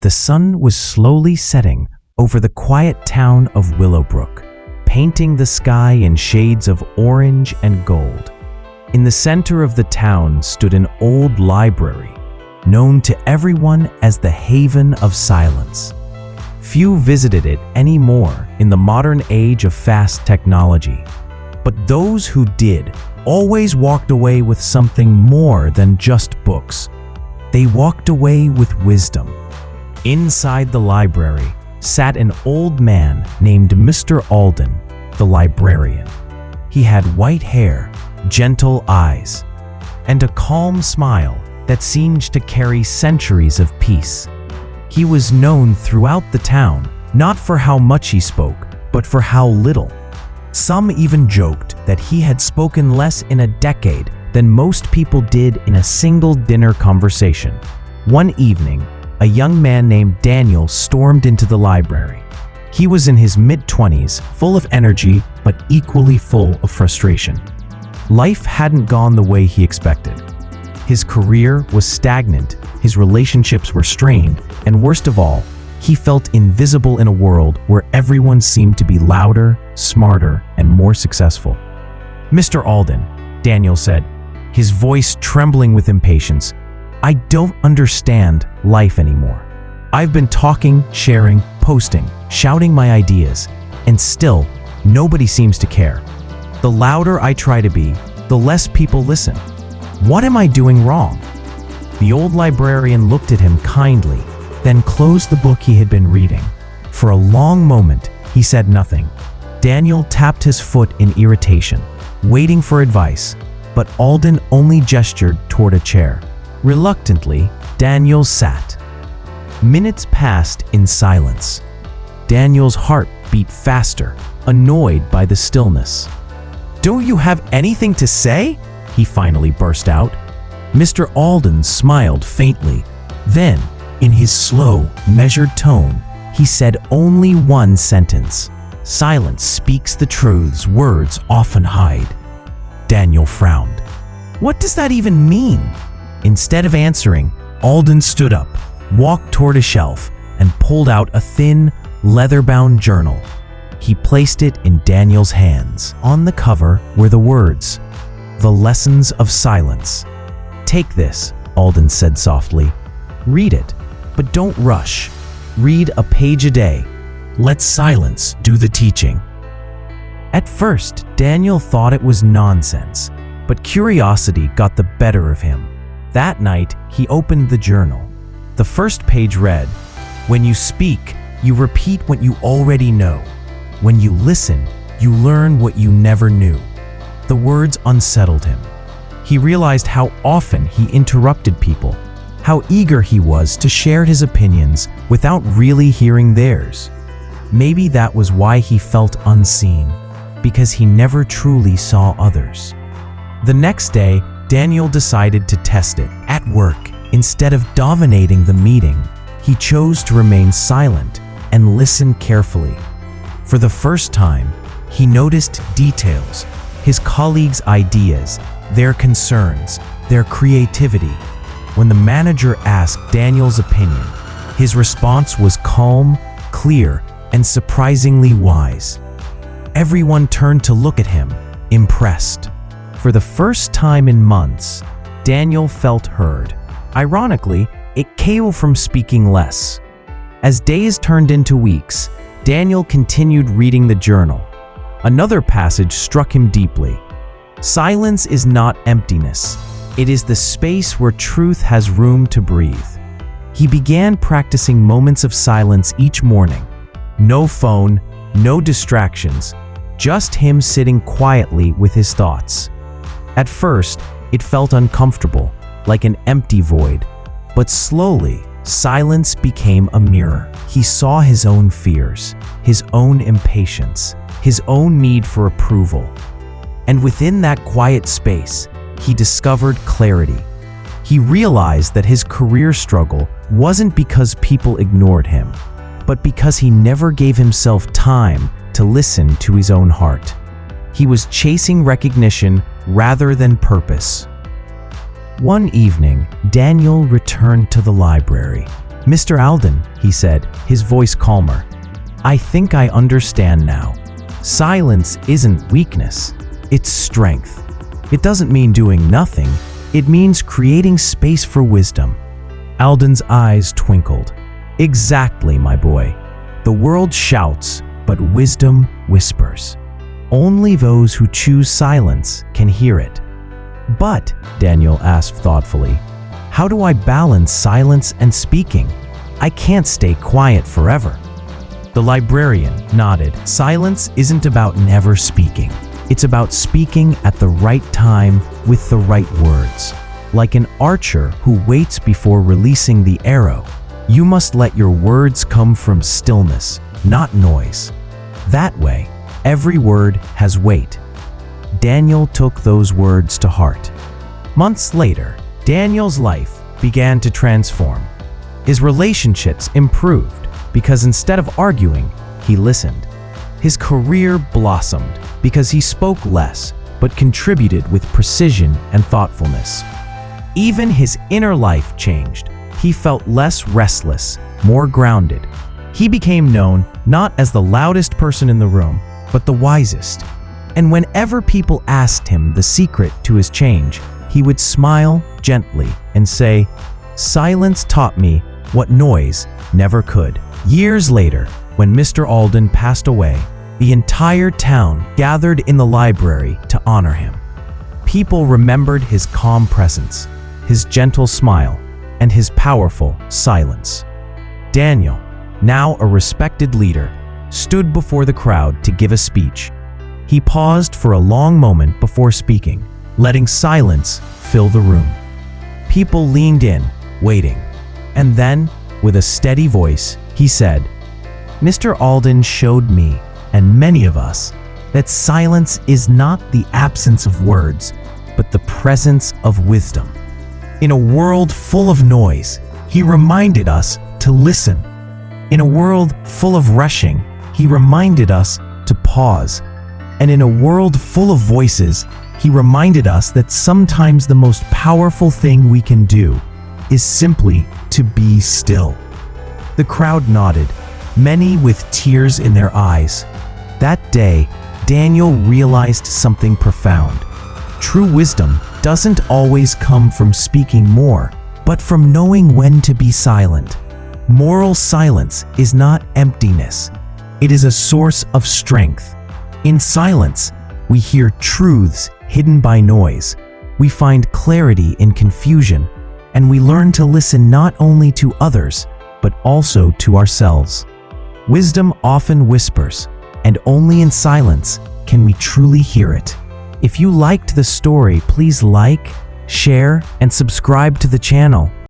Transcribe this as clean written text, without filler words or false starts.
The sun was slowly setting over the quiet town of Willowbrook, painting the sky in shades of orange and gold. In the center of the town stood an old library, known to everyone as the Haven of Silence. Few visited it anymore in the modern age of fast technology, but those who did always walked away with something more than just books. They walked away with wisdom. Inside the library sat an old man named Mr. Alden, the librarian. He had white hair, gentle eyes, and a calm smile that seemed to carry centuries of peace. He was known throughout the town, not for how much he spoke, but for how little. Some even joked that he had spoken less in a decade than most people did in a single dinner conversation. One evening, a young man named Daniel stormed into the library. He was in his mid-20s, full of energy, but equally full of frustration. Life hadn't gone the way he expected. His career was stagnant, his relationships were strained, and worst of all, he felt invisible in a world where everyone seemed to be louder, smarter, and more successful. "Mr. Alden," Daniel said, his voice trembling with impatience, "I don't understand life anymore. I've been talking, sharing, posting, shouting my ideas, and still, nobody seems to care. The louder I try to be, the less people listen. What am I doing wrong?" The old librarian looked at him kindly, then closed the book he had been reading. For a long moment, he said nothing. Daniel tapped his foot in irritation, waiting for advice, but Alden only gestured toward a chair. Reluctantly, Daniel sat. Minutes passed in silence. Daniel's heart beat faster, annoyed by the stillness. "Don't you have anything to say?" he finally burst out. Mr. Alden smiled faintly. Then, in his slow, measured tone, he said only one sentence. "Silence speaks the truths words often hide." Daniel frowned. "What does that even mean?" Instead of answering, Alden stood up, walked toward a shelf, and pulled out a thin, leather-bound journal. He placed it in Daniel's hands. On the cover were the words, "The Lessons of Silence." "Take this," Alden said softly. "Read it, but don't rush. Read a page a day. Let silence do the teaching." At first, Daniel thought it was nonsense, but curiosity got the better of him. That night, he opened the journal. The first page read, "When you speak, you repeat what you already know. When you listen, you learn what you never knew." The words unsettled him. He realized how often he interrupted people, how eager he was to share his opinions without really hearing theirs. Maybe that was why he felt unseen, because he never truly saw others. The next day, Daniel decided to test it. At work, instead of dominating the meeting, he chose to remain silent and listen carefully. For the first time, he noticed details, his colleagues' ideas, their concerns, their creativity. When the manager asked Daniel's opinion, his response was calm, clear, and surprisingly wise. Everyone turned to look at him, impressed. For the first time in months, Daniel felt heard. Ironically, it came from speaking less. As days turned into weeks, Daniel continued reading the journal. Another passage struck him deeply. "Silence is not emptiness. It is the space where truth has room to breathe." He began practicing moments of silence each morning. No phone, no distractions, just him sitting quietly with his thoughts. At first, it felt uncomfortable, like an empty void, but slowly, silence became a mirror. He saw his own fears, his own impatience, his own need for approval. And within that quiet space, he discovered clarity. He realized that his career struggle wasn't because people ignored him, but because he never gave himself time to listen to his own heart. He was chasing recognition rather than purpose. One evening, Daniel returned to the library. "Mr. Alden," he said, his voice calmer, "I think I understand now. Silence isn't weakness, it's strength. It doesn't mean doing nothing, it means creating space for wisdom." Alden's eyes twinkled. "Exactly, my boy. The world shouts, but wisdom whispers. Only those who choose silence can hear it." "But," Daniel asked thoughtfully, "how do I balance silence and speaking? I can't stay quiet forever." The librarian nodded. "Silence isn't about never speaking. It's about speaking at the right time with the right words. Like an archer who waits before releasing the arrow, you must let your words come from stillness, not noise. That way, every word has weight." Daniel took those words to heart. Months later, Daniel's life began to transform. His relationships improved because instead of arguing, he listened. His career blossomed because he spoke less but contributed with precision and thoughtfulness. Even his inner life changed. He felt less restless, more grounded. He became known not as the loudest person in the room, but the wisest. And whenever people asked him the secret to his change, he would smile gently and say, "Silence taught me what noise never could." Years later, when Mr. Alden passed away, the entire town gathered in the library to honor him. People remembered his calm presence, his gentle smile, and his powerful silence. Daniel, now a respected leader, stood before the crowd to give a speech. He paused for a long moment before speaking, letting silence fill the room. People leaned in, waiting. And then, with a steady voice, he said, "Mr. Alden showed me, and many of us, that silence is not the absence of words, but the presence of wisdom. In a world full of noise, he reminded us to listen. In a world full of rushing, he reminded us to pause. And in a world full of voices, he reminded us that sometimes the most powerful thing we can do is simply to be still." The crowd nodded, many with tears in their eyes. That day, Daniel realized something profound. True wisdom doesn't always come from speaking more, but from knowing when to be silent. Moral silence is not emptiness. It is a source of strength. In silence, we hear truths hidden by noise. We find clarity in confusion, and we learn to listen not only to others, but also to ourselves. Wisdom often whispers, and only in silence can we truly hear it. If you liked the story, please like, share, and subscribe to the channel.